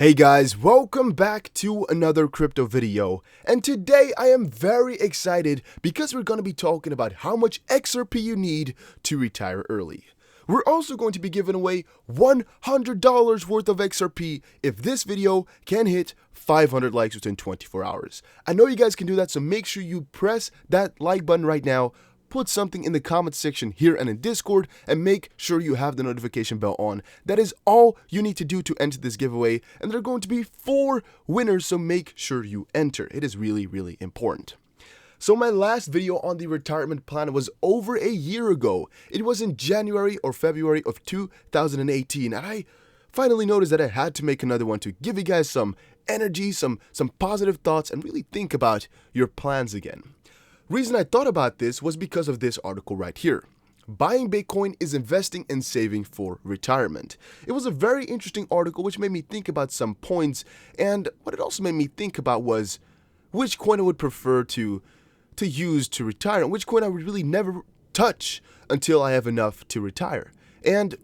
Hey guys, welcome back to another crypto video, and today I am very excited because we're going to be talking about how much XRP you need to retire early. We're also going to be giving away $100 worth of XRP if this video can hit 500 likes within 24 hours. I know you guys can do that, so make sure you press that like button right now. Put something in the comment section here and in Discord, and make sure you have the notification bell on. That is all you need to do to enter this giveaway, and there are going to be 4 winners, so make sure you enter. It is really important. So my last video on the retirement plan was over a year ago. It was in January or February of 2018, and I finally noticed that I had to make another one to give you guys some energy, some positive thoughts, and really think about your plans again. Reason I thought about this was because of this article right here. Buying Bitcoin is investing and saving for retirement. It was a very interesting article which made me think about some points, and what it also made me think about was which coin I would prefer to use to retire, and which coin I would really never touch until I have enough to retire. And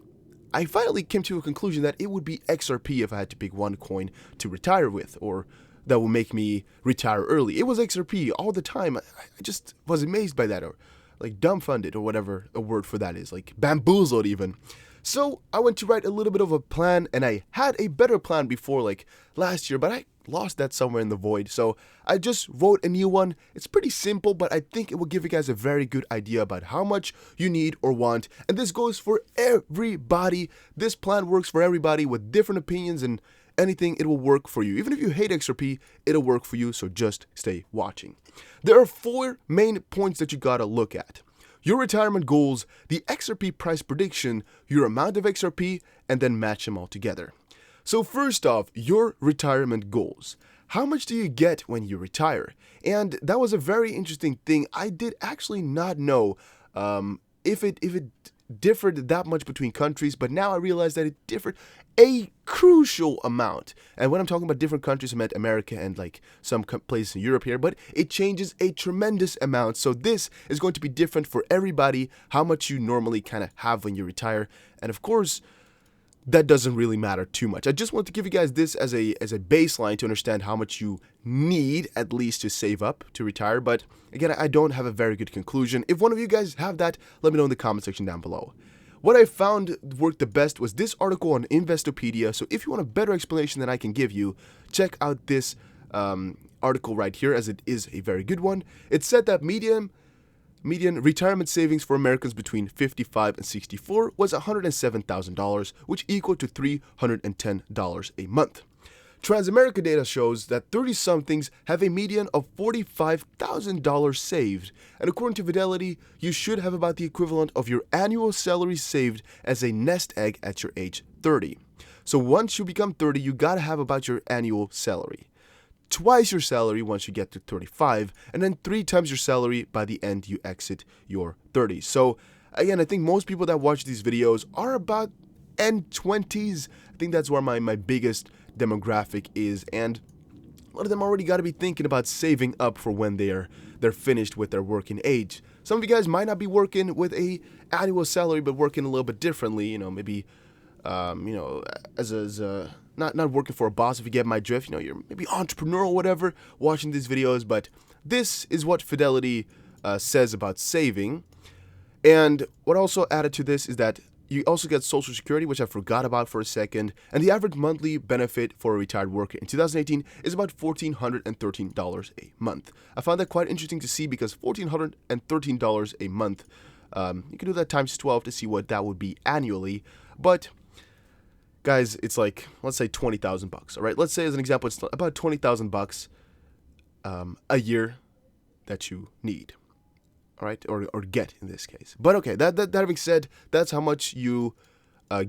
I finally came to a conclusion that it would be XRP if I had to pick one coin to retire with, or that will make me retire early. It was XRP all the time. I just was amazed by that, or like dumbfounded, or whatever a word for that is, like bamboozled even. So I went to write a little bit of a plan, and I had a better plan before, like last year, but I lost that somewhere in the void. So I just wrote a new one. It's pretty simple, but I think it will give you guys a very good idea about how much you need or want. And this goes for everybody. This plan works for everybody with different opinions and anything. It will work for you. Even if you hate XRP, it'll work for you, so just stay watching. There are 4 main points that you gotta look at: your retirement goals, the XRP price prediction, your amount of XRP, and then match them all together. So first off, your retirement goals. How much do you get when you retire? And that was a very interesting thing. I did actually not know if it differed that much between countries, but now I realize that it differed a crucial amount. And when I'm talking about different countries, I meant America and like some places in Europe here, but it changes a tremendous amount. So this is going to be different for everybody, how much you normally kind of have when you retire. And of course, that doesn't really matter too much. I just want to give you guys this as a baseline to understand how much you need at least to save up to retire. But again, I don't have a very good conclusion. If one of you guys have that, let me know in the comment section down below. What I found worked the best was this article on Investopedia. So if you want a better explanation than I can give you, check out this article right here, as it is a very good one. It said that median retirement savings for Americans between 55 and 64 was $107,000, which equal to $310 a month. Transamerica data shows that 30-somethings have a median of $45,000 saved, and according to Fidelity, you should have about the equivalent of your annual salary saved as a nest egg at your age 30. So once you become 30, you gotta have about your annual salary. Twice your salary once you get to 35, and then 3 times your salary by the end you exit your 30s. So again, I think most people that watch these videos are about end 20s. I think that's where my biggest demographic is, and a lot of them already got to be thinking about saving up for when they're finished with their working age. Some of you guys might not be working with a annual salary, but working a little bit differently. You know, maybe as not working for a boss, if you get my drift. You know, you're maybe entrepreneur or whatever watching these videos, but this is what Fidelity says about saving. And what also added to this is that you also get Social Security, which I forgot about for a second, and the average monthly benefit for a retired worker in 2018 is about $1,413 a month. I found that quite interesting to see, because $1,413 a month, you can do that times 12 to see what that would be annually, but guys, it's like, let's say 20,000 bucks. All right, let's say as an example, it's about 20,000 bucks a year that you need. All right, or get in this case. But okay, that being said, that's how much you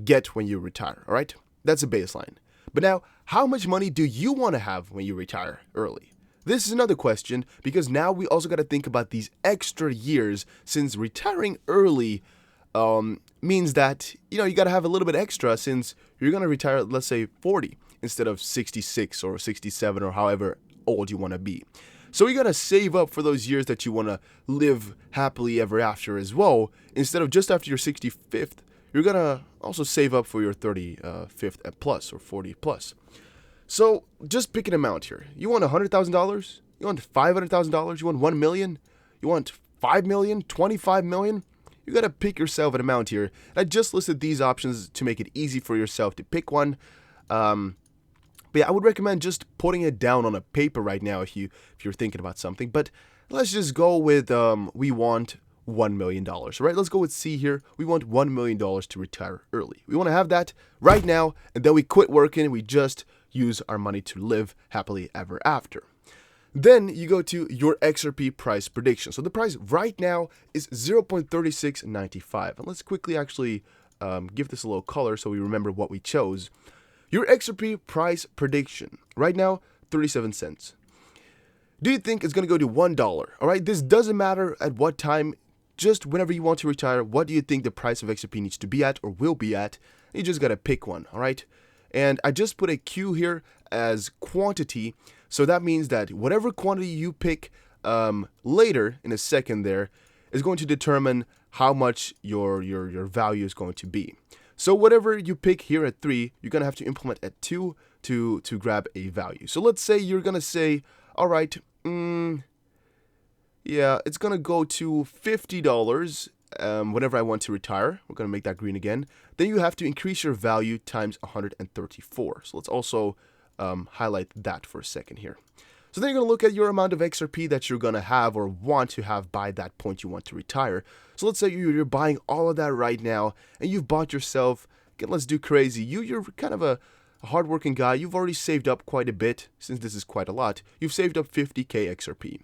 get when you retire. All right, that's a baseline. But now, how much money do you want to have when you retire early? This is another question, because now we also got to think about these extra years, since retiring early means that, you know, you got to have a little bit extra, since you're going to retire, let's say 40 instead of 66 or 67 or however old you want to be. So you got to save up for those years that you want to live happily ever after as well. Instead of just after your 65th, you're going to also save up for your 35th plus or 40 plus. So just pick an amount here. You want $100,000? You want $500,000? You want 1 million? You want 5 million? 25 million? You gotta pick yourself an amount here. And I just listed these options to make it easy for yourself to pick one. But yeah, I would recommend just putting it down on a paper right now if you're thinking about something. But let's just go with we want $1 million. Right? Let's go with C here. We want $1 million to retire early. We want to have that right now, and then we quit working and we just use our money to live happily ever after. Then you go to your XRP price prediction. So the price right now is 0.3695. And let's quickly actually give this a little color so we remember what we chose. Your XRP price prediction right now, 37 cents. Do you think it's going to go to $1? All right, this doesn't matter at what time, just whenever you want to retire. What do you think the price of XRP needs to be at or will be at? You just got to pick one, all right? And I just put a Q here as quantity. So that means that whatever quantity you pick later in a second there is going to determine how much your value is going to be. So whatever you pick here at 3, you're going to have to implement at 2 to grab a value. So let's say you're going to say, all right, yeah, it's going to go to $50 whenever I want to retire. We're going to make that green again. Then you have to increase your value times 134. So let's also highlight that for a second here. So then you're going to look at your amount of XRP that you're going to have or want to have by that point you want to retire. So let's say you're buying all of that right now and you've bought yourself, again, let's do crazy. You're kind of a hardworking guy. You've already saved up quite a bit, since this is quite a lot. You've saved up 50k XRP.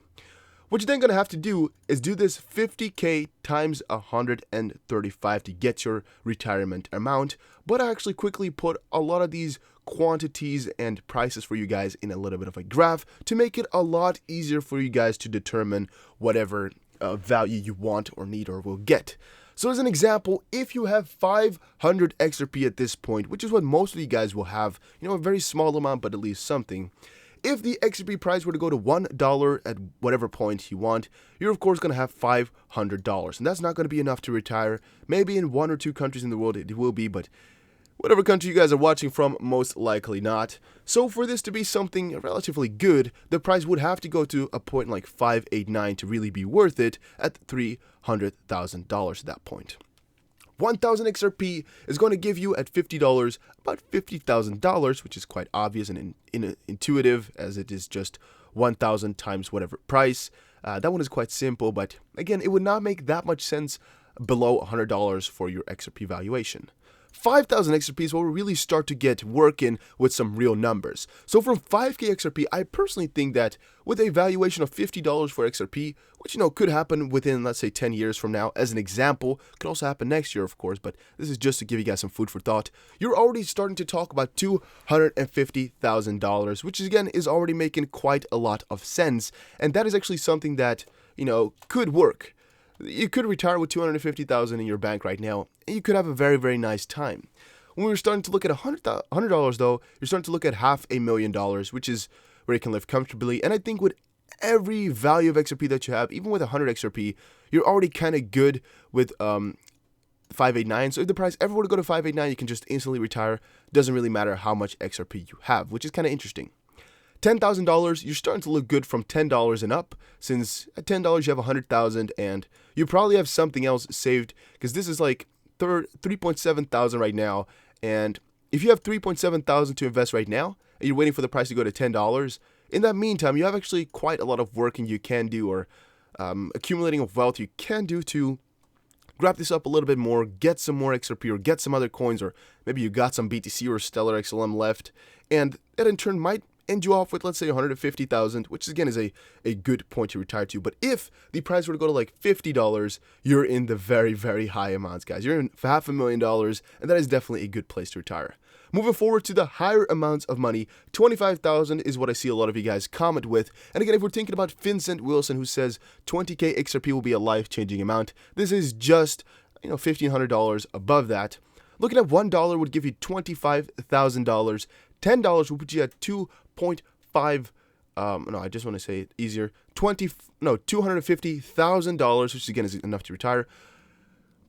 What you're then going to have to do is do this 50k times 135 to get your retirement amount. But I actually quickly put a lot of these quantities and prices for you guys in a little bit of a graph to make it a lot easier for you guys to determine whatever value you want or need or will get. So as an example, if you have 500 XRP at this point, which is what most of you guys will have, a very small amount, but at least something. If the XRP price were to go to $1 at whatever point you want, you're of course going to have $500. And that's not going to be enough to retire. Maybe in 1 or 2 countries in the world it will be, but whatever country you guys are watching from, most likely not. So for this to be something relatively good, the price would have to go to a point like 589 to really be worth it at $300,000 at that point. 1,000 XRP is going to give you at $50 about $50,000, which is quite obvious and intuitive, as it is just 1,000 times whatever price. That one is quite simple, but again, it would not make that much sense below $100 for your XRP valuation. 5,000 XRP is where we really start to get working with some real numbers. So from 5k XRP, I personally think that with a valuation of $50 for XRP, which could happen within, let's say, 10 years from now, as an example, could also happen next year, of course, but this is just to give you guys some food for thought. You're already starting to talk about $250,000, which again is already making quite a lot of sense, and that is actually something that, could work. You could retire with $250,000 in your bank right now, and you could have a very, very nice time. When we're starting to look at $100 though, you're starting to look at $500,000, which is where you can live comfortably. And I think with every value of XRP that you have, even with 100 XRP, you're already kind of good with 589. So if the price ever were to go to 589, you can just instantly retire. Doesn't really matter how much XRP you have, which is kind of interesting. $10,000, you're starting to look good from $10 and up, since at $10 you have 100,000 and you probably have something else saved, because this is like 3.7 thousand right now, and if you have 3.7 thousand to invest right now and you're waiting for the price to go to $10, in that meantime you have actually quite a lot of working you can do, or accumulating of wealth you can do to grab this up a little bit more, get some more XRP or get some other coins, or maybe you got some BTC or Stellar XLM left, and that in turn might end you off with, let's say, 150,000, which again is a good point to retire to. But if the price were to go to like $50, you're in the very, very high amounts, guys. You're in $500,000, and that is definitely a good place to retire. Moving forward to the higher amounts of money, 25,000 is what I see a lot of you guys comment with. And again, if we're thinking about Vincent Wilson, who says 20k XRP will be a life-changing amount, this is just $1,500 above that. Looking at $1 would give you $25,000. $10 will put you at I just want to say it easier. $250,000, which again is enough to retire.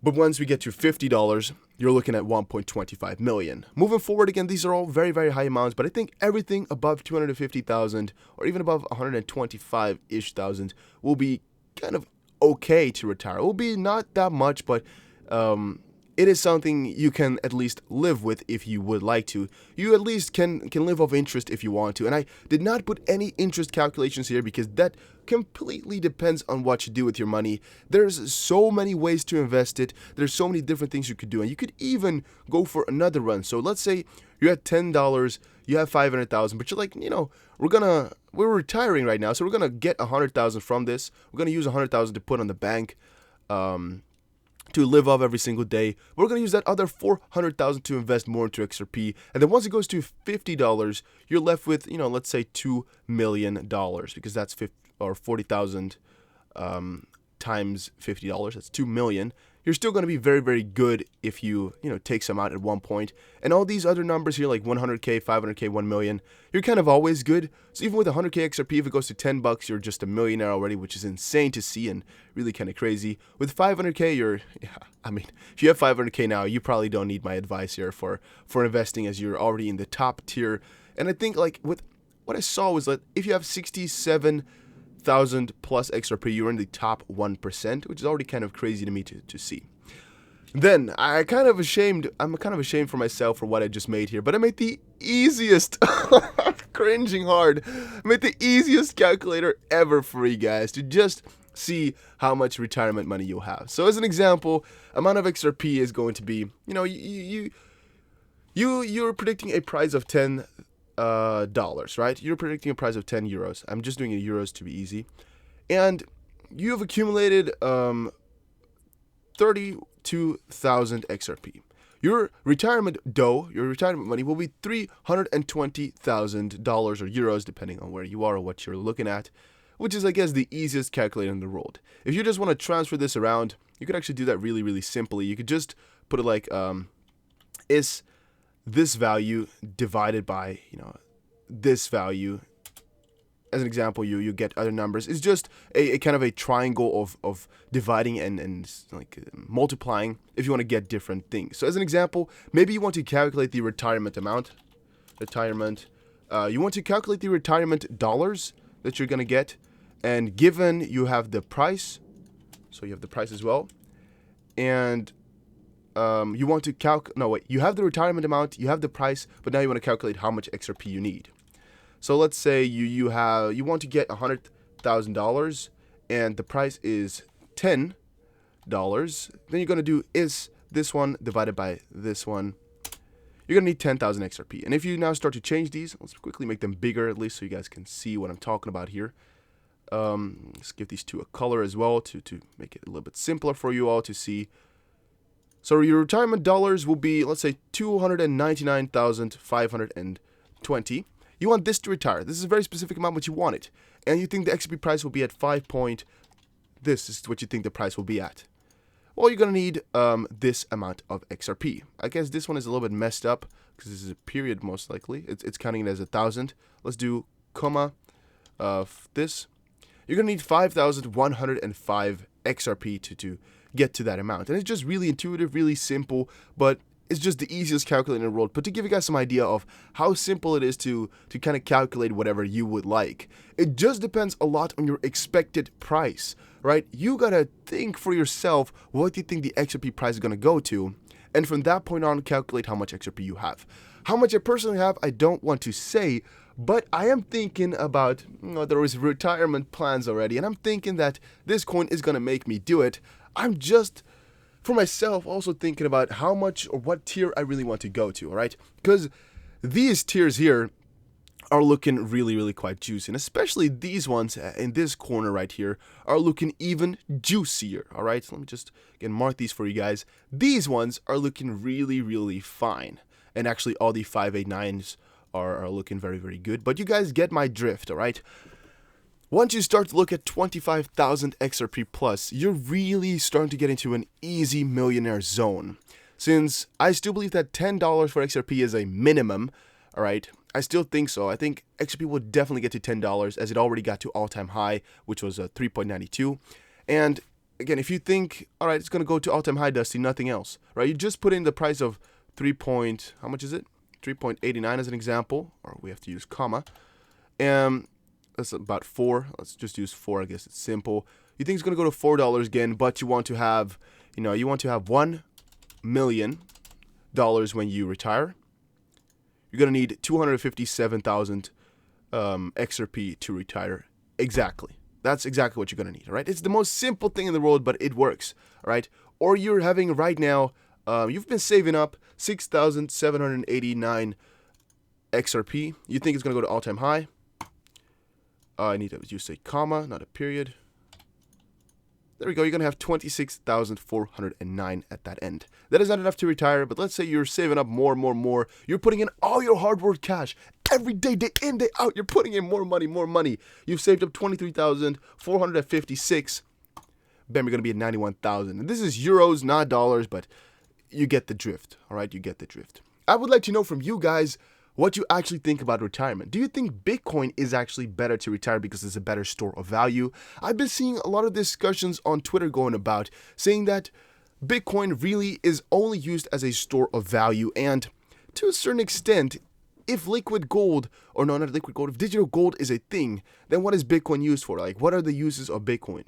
But once we get to $50, you're looking at 1.25 million. Moving forward, again, these are all very, very high amounts, but I think everything above 250,000 or even above 125-ish thousand will be kind of okay to retire. It will be not that much, but it is something you can at least live with if you would like to. You at least can live off interest if you want to. And I did not put any interest calculations here because that completely depends on what you do with your money. There's so many ways to invest it. There's so many different things you could do. And you could even go for another run. So let's say you're at $10, you have 500,000, but you're like, we're retiring right now, so we're gonna get 100,000 from this. We're gonna use 100,000 to put on the bank, to live off every single day. We're gonna use that other 400,000 to invest more into XRP, and then once it goes to $50, you're left with, let's say $2 million, because that's 40,000 times $50. That's 2 million. You're still going to be very, very good if you, take some out at one point. And all these other numbers here, like 100K, 500K, 1 million, you're kind of always good. So even with 100K XRP, if it goes to $10, you're just a millionaire already, which is insane to see and really kind of crazy. With 500K, if you have 500K now, you probably don't need my advice here for investing, as you're already in the top tier. And I think, like, with what I saw was that if you have 67,000 plus XRP, you're in the top 1%, which is already kind of crazy to me to see. Then I'm kind of ashamed for myself for what I just made here, but I made the easiest, cringing hard, I made the easiest calculator ever for you guys to just see how much retirement money you'll have. So as an example, amount of XRP is going to be, you're predicting a price of $10, right? You're predicting a price of 10 euros. I'm just doing it in euros to be easy. And you have accumulated 32,000 XRP. Your retirement your retirement money will be $320,000 or euros, depending on where you are or what you're looking at, which is, I guess, the easiest calculator in the world. If you just want to transfer this around, you could actually do that really, really simply. You could just put it like, is this value divided by, this value. As an example, you get other numbers. It's just a kind of a triangle of dividing and multiplying if you want to get different things. So as an example, maybe you want to calculate the retirement amount. You want to calculate the retirement dollars that you're going to get. And given you have the price, so you have the price as well. And you want to you have the retirement amount, you have the price, but now you want to calculate how much XRP you need. So let's say you want to get $100,000 and the price is $10. Then you're going to do is this one divided by this one. You're going to need 10,000 XRP. And if you now start to change these, let's quickly make them bigger at least so you guys can see what I'm talking about here. Let's give these two a color as well to make it a little bit simpler for you all to see. So your retirement dollars will be, let's say, 299,520. You want this to retire. This is a very specific amount, but you want it. And you think the XRP price will be at this is what you think the price will be at. Well, you're going to need this amount of XRP. I guess this one is a little bit messed up because this is a period most likely. It's counting it as 1,000. Let's do comma of this. You're going to need 5,105 XRP to get to that amount. And it's just really intuitive, really simple, but it's just the easiest calculator in the world. But to give you guys some idea of how simple it is to kind of calculate whatever you would like, it just depends a lot on your expected price, right? You gotta think for yourself what you think the XRP price is gonna go to, and from that point on, calculate how much XRP you have. How much I personally have, I don't want to say, but I am thinking about, there is retirement plans already, and I'm thinking that this coin is gonna make me do it. I'm just, for myself, also thinking about how much or what tier I really want to go to, all right? Because these tiers here are looking really, really quite juicy, and especially these ones in this corner right here are looking even juicier, all right? So let me just, again, mark these for you guys. These ones are looking really, really fine, and actually all the 589s are looking very, very good, but you guys get my drift, all right? Once you start to look at 25,000 XRP plus, you're really starting to get into an easy millionaire zone. Since I still believe that $10 for XRP is a minimum, all right, I still think so. I think XRP will definitely get to $10 as it already got to all-time high, which was 3.92. And again, if you think, all right, it's going to go to all-time high, Dusty, nothing else, right? You just put in the price of how much is it? 3.89 as an example, or we have to use comma. That's about 4. Let's just use 4. I guess it's simple. You think it's going to go to $4 again, but you want to have, you want to have $1 million when you retire. You're going to need 257,000 XRP to retire. Exactly. That's exactly what you're going to need, all right? It's the most simple thing in the world, but it works, all right? Or you're having right now, you've been saving up 6,789 XRP. You think it's going to go to all-time high. I need to use a comma, not a period. There we go. You're going to have 26,409 at that end. That is not enough to retire, but let's say you're saving up more. You're putting in all your hard work cash. Every day, day in, day out, you're putting in more money. You've saved up 23,456. Bam, you're going to be at 91,000. And this is euros, not dollars, but you get the drift, all right? You get the drift. I would like to know from you guys what you actually think about retirement. Do you think Bitcoin is actually better to retire because it's a better store of value? I've been seeing a lot of discussions on Twitter going about saying that Bitcoin really is only used as a store of value, and to a certain extent, if liquid gold, or no, not liquid gold, if digital gold is a thing, then what is Bitcoin used for? Like, what are the uses of Bitcoin?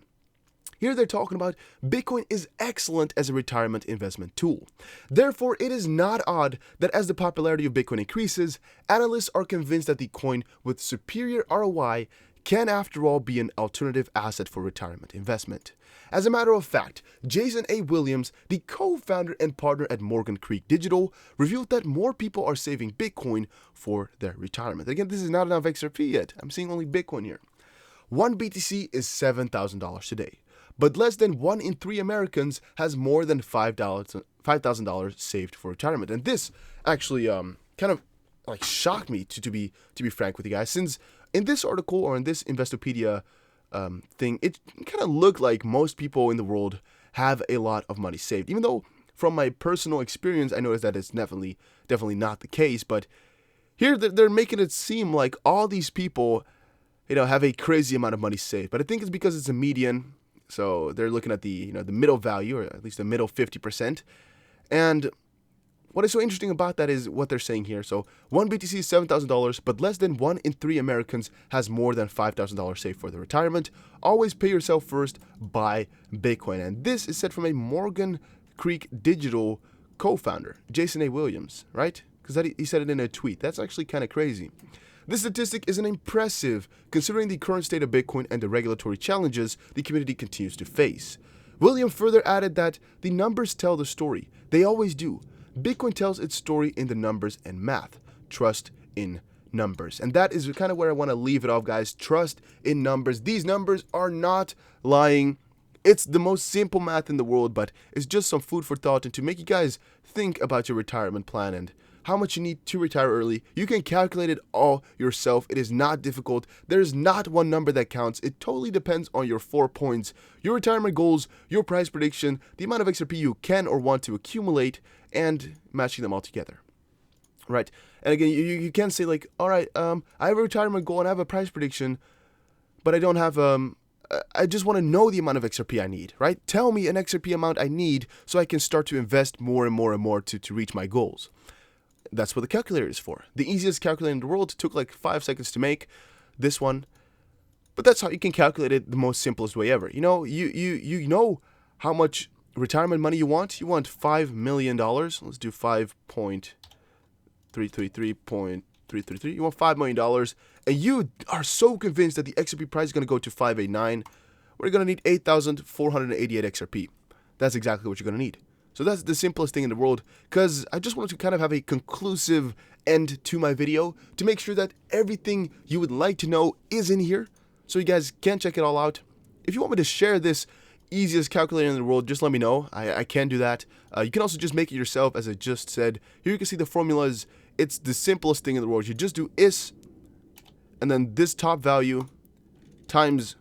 Here they're talking about Bitcoin is excellent as a retirement investment tool. Therefore, it is not odd that as the popularity of Bitcoin increases, analysts are convinced that the coin with superior ROI can after all be an alternative asset for retirement investment. As a matter of fact, Jason A. Williams, the co-founder and partner at Morgan Creek Digital, revealed that more people are saving Bitcoin for their retirement. Again, this is not enough XRP yet. I'm seeing only Bitcoin here. One BTC is $7,000 today. But less than 1 in 3 Americans has more than $5,000 saved for retirement. And this actually kind of like shocked me to be frank with you guys, since in this article or in this Investopedia thing, it kind of looked like most people in the world have a lot of money saved. Even though from my personal experience, I noticed that it's definitely not the case. But here they're making it seem like all these people, have a crazy amount of money saved. But I think it's because it's a median. So they're looking at the the middle value, or at least the middle 50%. And what is so interesting about that is what they're saying here. So 1 BTC is $7,000, but less than 1 in 3 Americans has more than $5,000 saved for their retirement. Always pay yourself first, buy Bitcoin. And this is said from a Morgan Creek Digital co-founder, Jason A. Williams, right? Because he said it in a tweet. That's actually kind of crazy. This statistic isn't impressive considering the current state of Bitcoin and the regulatory challenges the community continues to face. William further added that the numbers tell the story. They always do. Bitcoin tells its story in the numbers and math. Trust in numbers. And that is kind of where I want to leave it off, guys. Trust in numbers. These numbers are not lying. It's the most simple math in the world, but it's just some food for thought and to make you guys think about your retirement plan and how much you need to retire early. You can calculate it all yourself. It is not difficult. There's not one number that counts. It totally depends on your 4 points, your retirement goals, your price prediction, the amount of XRP you can or want to accumulate, and matching them all together. Right? And again, you can say like, all right, I have a retirement goal and I have a price prediction, but I don't have, I just want to know the amount of XRP I need, right? Tell me an XRP amount I need so I can start to invest more and more to reach my goals. That's what the calculator is for. The easiest calculator in the world took like 5 seconds to make, this one. But that's how you can calculate it the most simplest way ever. You know how much retirement money you want? You want $5 million. Let's do 5.333.333. You want $5 million. And you are so convinced that the XRP price is going to go to 589. We're going to need 8,488 XRP. That's exactly what you're going to need. So that's the simplest thing in the world, because I just wanted to kind of have a conclusive end to my video to make sure that everything you would like to know is in here, so you guys can check it all out. If you want me to share this easiest calculator in the world, just let me know. I can do that. You can also just make it yourself, as I just said. Here you can see the formulas. It's the simplest thing in the world. You just do is, and then this top value times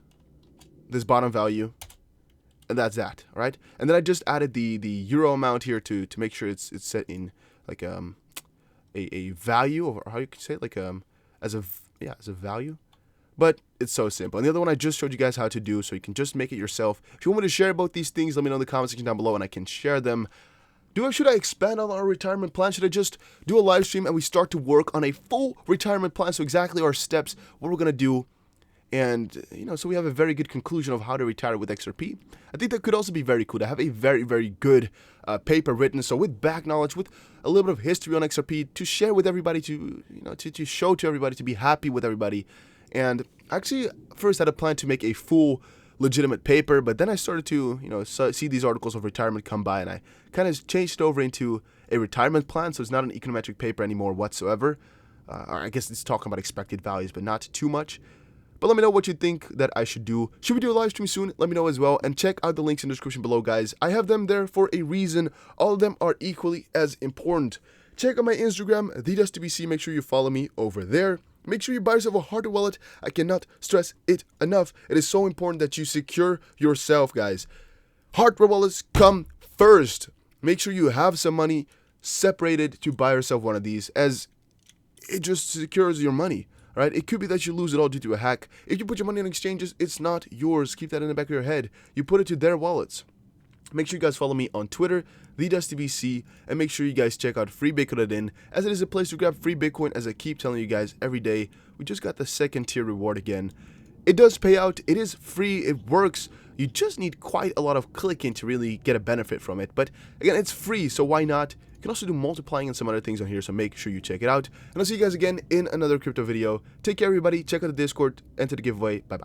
this bottom value. And that's that, all right? And then I just added the euro amount here to make sure it's set in like a value, or how you could say it, like as a value. but it's so simple. And the other one I just showed you guys how to do, so you can just make it yourself. If you want me to share about these things, let me know in the comment section down below and I can share them. Should I expand on our retirement plan? Should I just do a live stream and we start to work on a full retirement plan? So exactly our steps, what we're going to do. And, so we have a very good conclusion of how to retire with XRP. I think that could also be very cool to have a very, very good paper written. So with back knowledge, with a little bit of history on XRP to share with everybody, to show to everybody, to be happy with everybody. And actually, first I had a plan to make a full legitimate paper, but then I started to, see these articles of retirement come by, and I kind of changed it over into a retirement plan. So it's not an econometric paper anymore whatsoever. I guess it's talking about expected values, but not too much. But let me know what you think that I should do. Should we do a live stream soon? Let me know as well. And check out the links in the description below, guys. I have them there for a reason. All of them are equally as important. Check out my Instagram, TheDustTBC. Make sure you follow me over there. Make sure you buy yourself a hardware wallet. I cannot stress it enough. It is so important that you secure yourself, guys. Hardware wallets come first. Make sure you have some money separated to buy yourself one of these, as it just secures your money. Right? It could be that you lose it all due to a hack. If you put your money on exchanges, it's not yours. Keep that in the back of your head. You put it to their wallets. Make sure you guys follow me on Twitter, TheDustTBC, and make sure you guys check out freebitcoin.in, as it is a place to grab free Bitcoin, as I keep telling you guys every day. We just got the second tier reward again. It does pay out. It is free. It works. You just need quite a lot of clicking to really get a benefit from it. But again, it's free, so why not? You can also do multiplying and some other things on here, so make sure you check it out. And I'll see you guys again in another crypto video. Take care, everybody. Check out the Discord, enter the giveaway. Bye-bye.